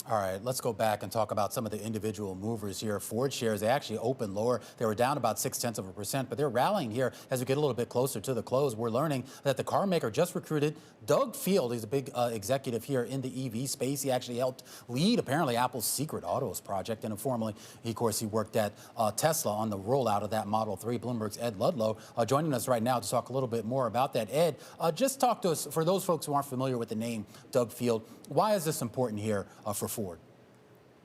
All right, let's go back and talk about some of the individual movers here. Ford shares, they actually opened lower. They were down about 0.6%, but they're rallying here as we get a little bit closer to the close. We're learning that the car maker just recruited Doug Field. He's a big executive here in the EV space. He actually helped lead, apparently, Apple's secret autos project. And informally, of course, he worked at Tesla on the rollout of that Model 3. Bloomberg's Ed Ludlow joining us right now to talk a little bit more about that. Ed, just talk to us, for those folks who aren't familiar with the name Doug Field, why is this important here for Ford?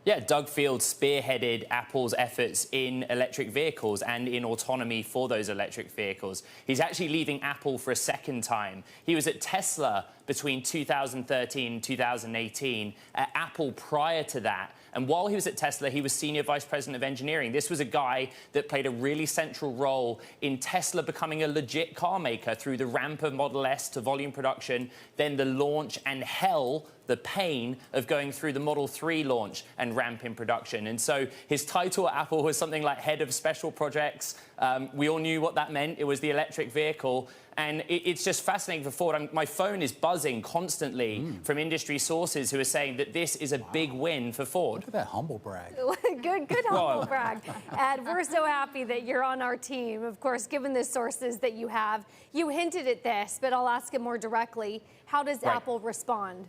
Yeah, Doug Field spearheaded Apple's efforts in electric vehicles and in autonomy for those electric vehicles. He's actually leaving Apple for a second time. He was at Tesla between 2013 and 2018, at Apple prior to that. And while he was at Tesla, he was Senior Vice President of Engineering. This was a guy that played a really central role in Tesla becoming a legit car maker through the ramp of Model S to volume production, then the launch and the pain of going through the Model 3 launch and ramp in production. And so his title at Apple was something like Head of Special Projects. We all knew what that meant. It was the electric vehicle. And it's just fascinating for Ford. My phone is buzzing constantly from industry sources who are saying that this is a big win for Ford. Look at that humble brag. good humble brag. Ed, we're so happy that you're on our team. Of course, given the sources that you have, you hinted at this, but I'll ask it more directly. How does Apple respond?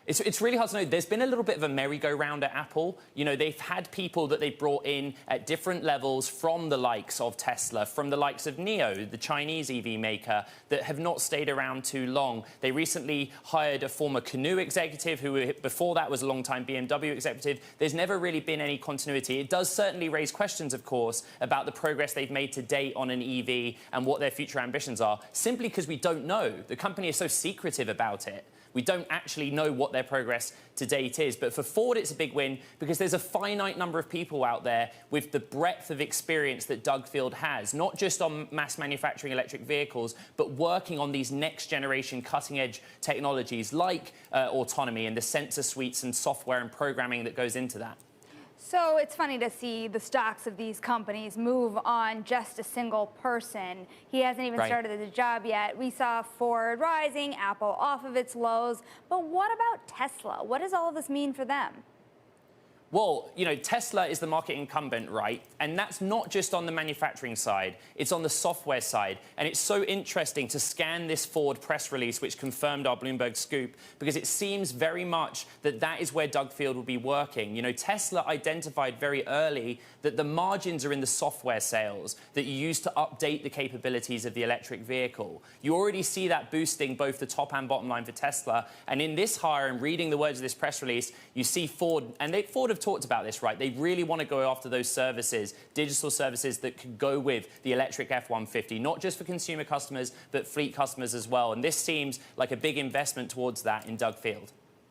It's really hard to know. There's been a little bit of a merry-go-round at Apple. You know, they've had people that they've brought in at different levels from the likes of Tesla, from the likes of NIO, the Chinese EV maker, that have not stayed around too long. They recently hired a former Canoo executive who before that was a long-time BMW executive. There's never really been any continuity. It does certainly raise questions, of course, about the progress they've made to date on an EV and what their future ambitions are, simply because we don't know. The company is so secretive about it. We don't actually know what their progress to date is. But for Ford, it's a big win because there's a finite number of people out there with the breadth of experience that Doug Field has, not just on mass manufacturing electric vehicles, but working on these next generation cutting edge technologies like autonomy and the sensor suites and software and programming that goes into that. So it's funny to see the stocks of these companies move on just a single person. He hasn't even started the job yet. We saw Ford rising, Apple off of its lows. But what about Tesla? What does all of this mean for them? Well, you know, Tesla is the market incumbent, right? And that's not just on the manufacturing side. It's on the software side. And it's so interesting to scan this Ford press release, which confirmed our Bloomberg scoop, because it seems very much that that is where Doug Field will be working. You know, Tesla identified very early that the margins are in the software sales that you use to update the capabilities of the electric vehicle. You already see that boosting both the top and bottom line for Tesla. And in this hire, and reading the words of this press release, you see Ford, and Ford have talked about this, right? They really want to go after those services, digital services that could go with the electric F-150, not just for consumer customers, but fleet customers as well. And this seems like a big investment towards that in Doug Field.